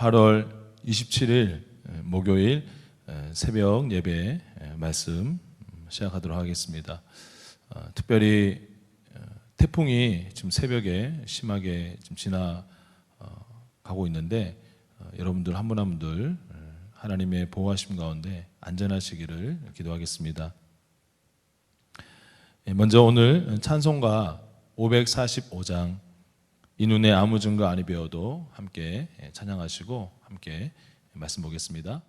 8월 27일 목요일 새벽 예배 말씀 시작하도록 하겠습니다. 특별히 태풍이 지금 새벽에 심하게 지금 지나가고 있는데 여러분들 한 분 한 분들 하나님의 보호하심 가운데 안전하시기를 기도하겠습니다. 먼저 오늘 찬송가 545장 이 눈에 아무 증거 아니 배워도 함께 찬양하시고 함께 말씀 보겠습니다.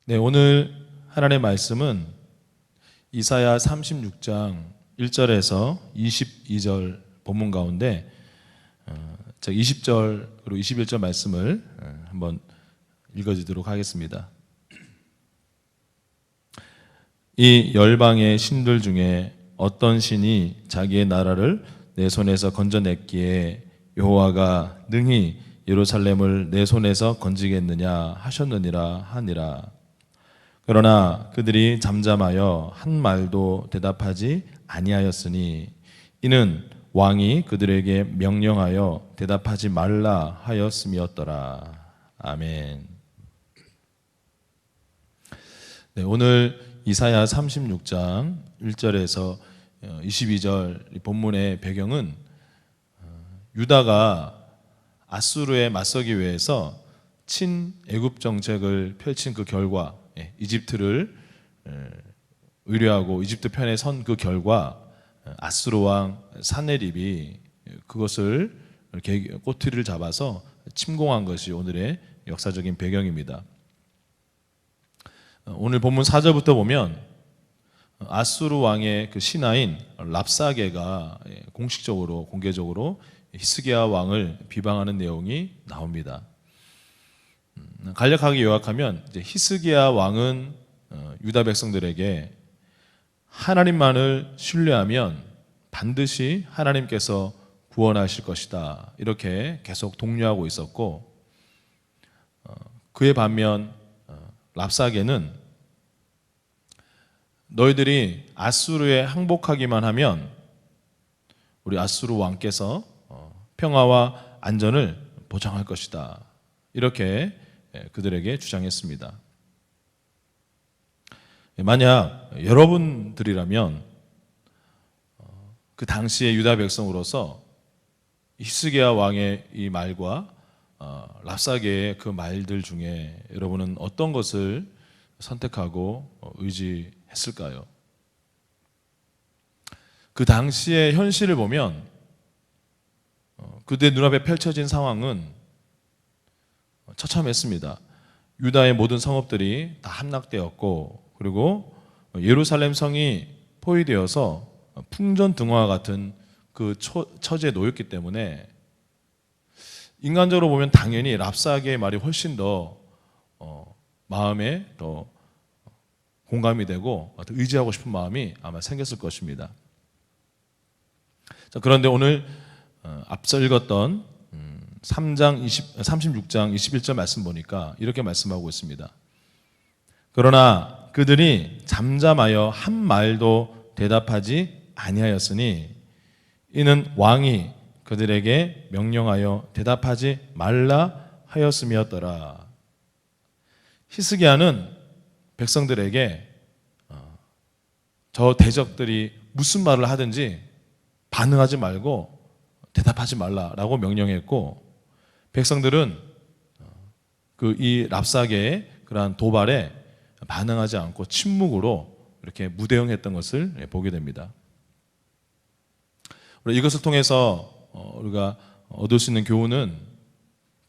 네, 오늘 하나님의 말씀은 이사야 36장 1절에서 22절 본문 가운데 20절 그리고 21절 말씀을 한번 읽어주도록 하겠습니다. 이 열방의 신들 중에 어떤 신이 자기의 나라를 내 손에서 건져냈기에 여호와가 능히 예루살렘을 내 손에서 건지겠느냐 하셨느니라 하니라. 그러나 그들이 잠잠하여 한 말도 대답하지 아니하였으니 이는 왕이 그들에게 명령하여 대답하지 말라 하였음이었더라. 아멘. 네, 오늘 이사야 36장 1절에서 22절 본문의 배경은 유다가 아수르에 맞서기 위해서 친애굽 정책을 펼친 그 결과, 이집트를 의뢰하고 이집트 편에 선 그 결과 아수르 왕 사네립이 그것을 꼬투리를 잡아서 침공한 것이 오늘의 역사적인 배경입니다. 오늘 본문 4절부터 보면 아수르 왕의 그 신하인 랍사게가 공식적으로 공개적으로 히스기야 왕을 비방하는 내용이 나옵니다. 간략하게 요약하면 히스기야 왕은 유다 백성들에게 하나님만을 신뢰하면 반드시 하나님께서 구원하실 것이다 이렇게 계속 독려하고 있었고, 그에 반면 랍사게는 너희들이 아수르에 항복하기만 하면 우리 아수르 왕께서 평화와 안전을 보장할 것이다 이렇게 그들에게 주장했습니다. 만약 여러분들이라면 그 당시의 유다 백성으로서 히스기야 왕의 이 말과 랍사게의 그 말들 중에 여러분은 어떤 것을 선택하고 의지했을까요? 그 당시의 현실을 보면 그들 눈앞에 펼쳐진 상황은 처참했습니다. 유다의 모든 성읍들이 다 함락되었고, 그리고 예루살렘 성이 포위되어서 풍전등화와 같은 그 처지에 놓였기 때문에 인간적으로 보면 당연히 랍사게의 말이 훨씬 더 마음에 더 공감이 되고 의지하고 싶은 마음이 아마 생겼을 것입니다. 자, 그런데 오늘 앞서 읽었던 36장 21절 말씀 보니까 이렇게 말씀하고 있습니다. 그러나 그들이 잠잠하여 한 말도 대답하지 아니하였으니 이는 왕이 그들에게 명령하여 대답하지 말라 하였음이었더라. 히스기야는 백성들에게 저 대적들이 무슨 말을 하든지 반응하지 말고 대답하지 말라라고 명령했고, 백성들은 이 랍사게의 그러한 도발에 반응하지 않고 침묵으로 이렇게 무대응했던 것을 보게 됩니다. 이것을 통해서 우리가 얻을 수 있는 교훈은,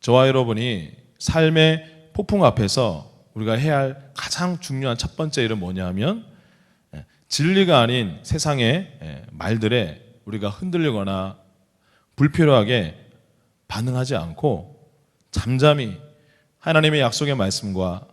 저와 여러분이 삶의 폭풍 앞에서 우리가 해야 할 가장 중요한 첫 번째 일은 뭐냐면, 진리가 아닌 세상의 말들에 우리가 흔들리거나 불필요하게 반응하지 않고 잠잠히 하나님의 약속의 말씀과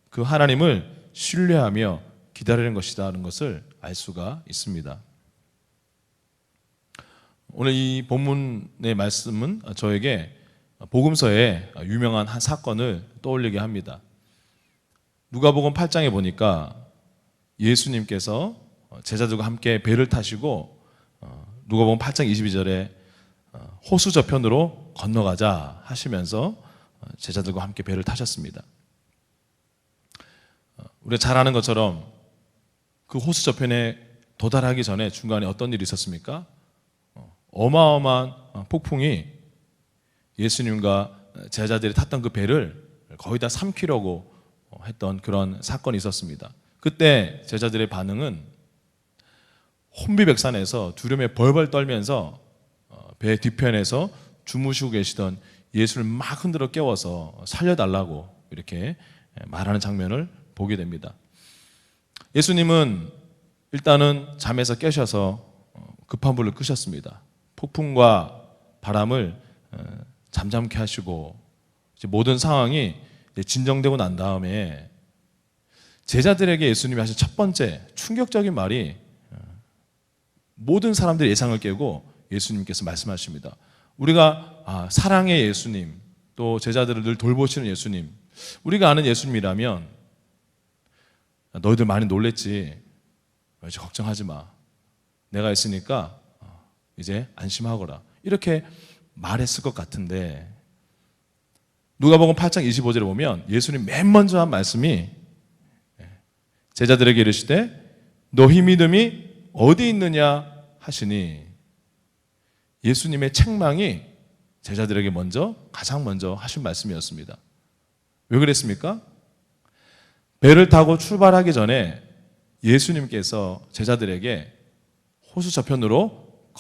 그 하나님을 신뢰하며 기다리는 것이라는 것을 알 수가 있습니다. 오늘 이 본문의 말씀은 저에게 복음서의 유명한 한 사건을 떠올리게 합니다. 누가복음 8장에 보니까 예수님께서 제자들과 함께 배를 타시고 누가복음 8장 22절에 호수 저편으로 건너가자 하시면서 제자들과 함께 배를 타셨습니다. 우리가 잘 아는 것처럼 그 호수 저편에 도달하기 전에 중간에 어떤 일이 있었습니까? 어마어마한 폭풍이 예수님과 제자들이 탔던 그 배를 거의 다 삼키려고 했던 그런 사건이 있었습니다. 그때 제자들의 반응은 혼비백산에서 두려움에 벌벌 떨면서 배 뒤편에서 주무시고 계시던 예수를 막 흔들어 깨워서 살려달라고 이렇게 말하는 장면을 보게 됩니다. 예수님은 일단은 잠에서 깨셔서 급한 불을 끄셨습니다. 폭풍과 바람을 잠잠케 하시고 모든 상황이 진정되고 난 다음에 제자들에게 예수님이 하신 첫 번째 충격적인 말이 모든 사람들의 예상을 깨고 예수님께서 말씀하십니다. 우리가 사랑의 예수님, 또 제자들을 늘 돌보시는 예수님, 우리가 아는 예수님이라면 너희들 많이 놀랬지, 이제 걱정하지 마, 내가 있으니까 이제 안심하거라, 이렇게 말했을 것 같은데, 누가복음 8장 25절에 보면 예수님 맨 먼저 한 말씀이 제자들에게 이르시되 너희 믿음이 어디 있느냐 하시니, 예수님의 책망이 제자들에게 가장 먼저 하신 말씀이었습니다. 왜 그랬습니까? 배를 타고 출발하기 전에 예수님께서 제자들에게 호수 저편으로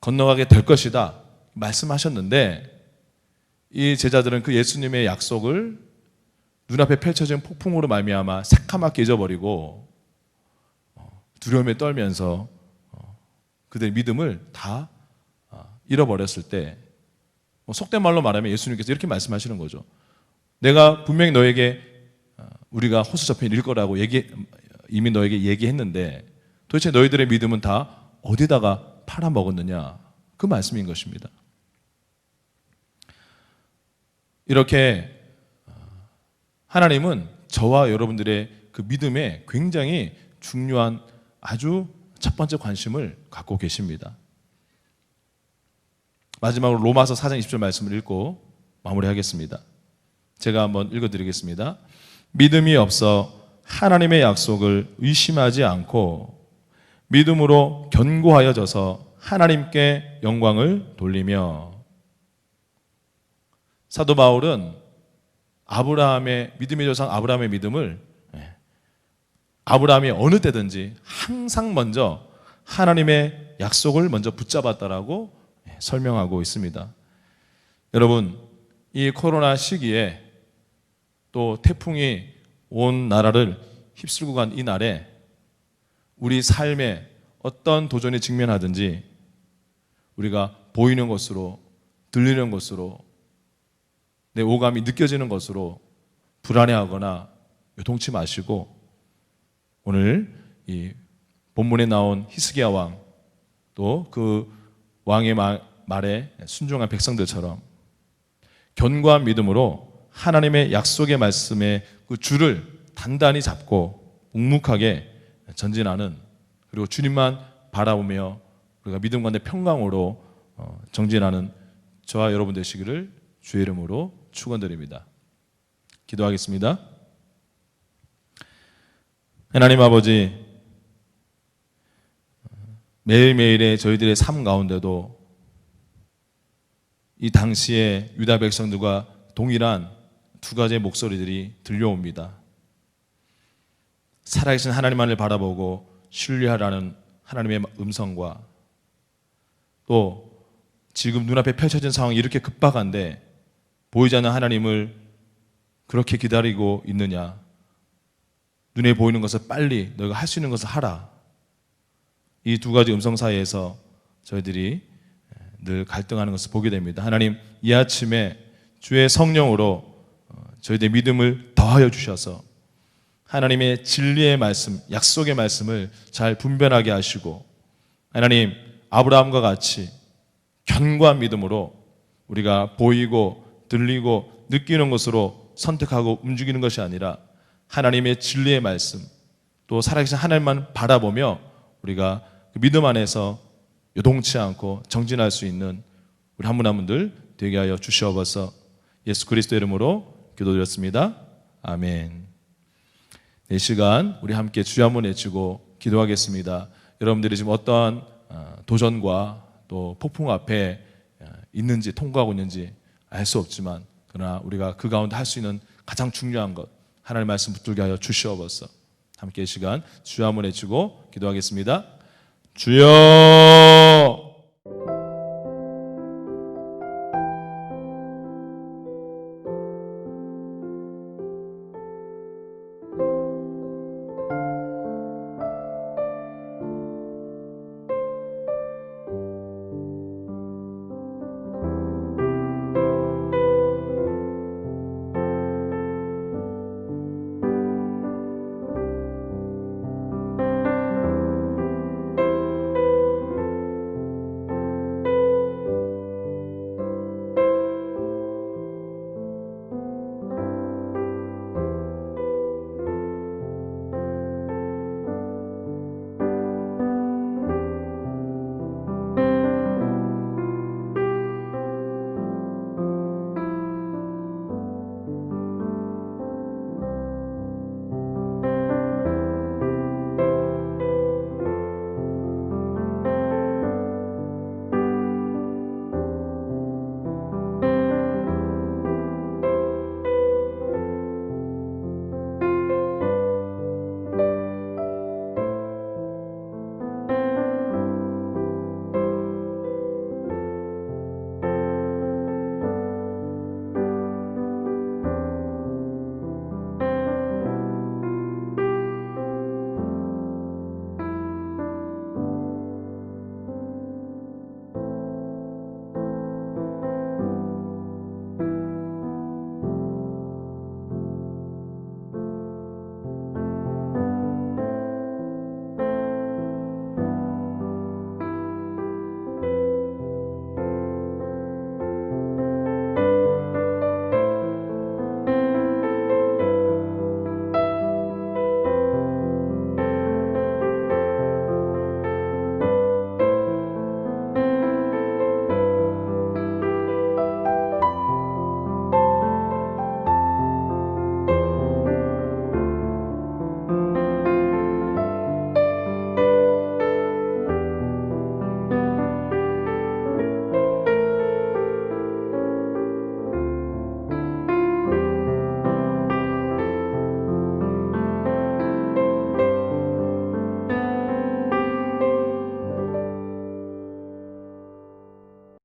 건너가게 될 것이다 말씀하셨는데, 이 제자들은 그 예수님의 약속을 눈앞에 펼쳐진 폭풍으로 말미암아 새카맣게 잊어버리고 두려움에 떨면서 그들의 믿음을 다 잃어버렸을 때, 속된 말로 말하면 예수님께서 이렇게 말씀하시는 거죠. 내가 분명히 너에게 우리가 호수 저편에 이를 거라고 이미 너에게 얘기했는데 도대체 너희들의 믿음은 다 어디다가 팔아먹었느냐, 그 말씀인 것입니다. 이렇게 하나님은 저와 여러분들의 그 믿음에 굉장히 중요한 아주 첫 번째 관심을 갖고 계십니다. 마지막으로 로마서 4장 20절 말씀을 읽고 마무리하겠습니다. 제가 한번 읽어드리겠습니다. 믿음이 없어 하나님의 약속을 의심하지 않고 믿음으로 견고하여져서 하나님께 영광을 돌리며, 사도 바울은 아브라함의 믿음의 조상 아브라함의 믿음을 아브라함이 어느 때든지 항상 먼저 하나님의 약속을 먼저 붙잡았다라고 설명하고 있습니다. 여러분, 이 코로나 시기에 또 태풍이 온 나라를 휩쓸고 간 이 날에 우리 삶에 어떤 도전에 직면하든지 우리가 보이는 것으로, 들리는 것으로, 내 오감이 느껴지는 것으로 불안해하거나 요동치 마시고, 오늘 이 본문에 나온 히스기야 왕, 또 그 왕의 말에 순종한 백성들처럼 견고한 믿음으로 하나님의 약속의 말씀의 그 줄을 단단히 잡고 묵묵하게 전진하는, 그리고 주님만 바라보며 우리가 믿음 가운데 평강으로 정진하는 저와 여러분 되시기를 주의 이름으로 축원드립니다. 기도하겠습니다. 하나님 아버지, 매일매일의 저희들의 삶 가운데도 이 당시에 유다 백성들과 동일한 두 가지의 목소리들이 들려옵니다. 살아계신 하나님만을 바라보고 신뢰하라는 하나님의 음성과, 또 지금 눈앞에 펼쳐진 상황이 이렇게 급박한데 보이지 않는 하나님을 그렇게 기다리고 있느냐, 눈에 보이는 것을 빨리 너희가 할 수 있는 것을 하라. 이 두 가지 음성 사이에서 저희들이 늘 갈등하는 것을 보게 됩니다. 하나님, 이 아침에 주의 성령으로 저희들의 믿음을 더하여 주셔서 하나님의 진리의 말씀, 약속의 말씀을 잘 분별하게 하시고, 하나님, 아브라함과 같이 견고한 믿음으로 우리가 보이고 들리고 느끼는 것으로 선택하고 움직이는 것이 아니라 하나님의 진리의 말씀, 또 살아계신 하나님만 바라보며 우리가 그 믿음 안에서 요동치 않고 정진할 수 있는 우리 한 분 한 분들 되게 하여 주시옵소서. 예수 그리스도 이름으로 기도드렸습니다. 아멘. 이 시간 우리 함께 주여 한번 외치고 기도하겠습니다. 여러분들이 지금 어떠한 도전과 또 폭풍 앞에 있는지, 통과하고 있는지 알 수 없지만, 그러나 우리가 그 가운데 할 수 있는 가장 중요한 것, 하나님의 말씀 붙들게 하여 주시옵소서. 함께 이 시간 주여 한번 외치고 기도하겠습니다. 주여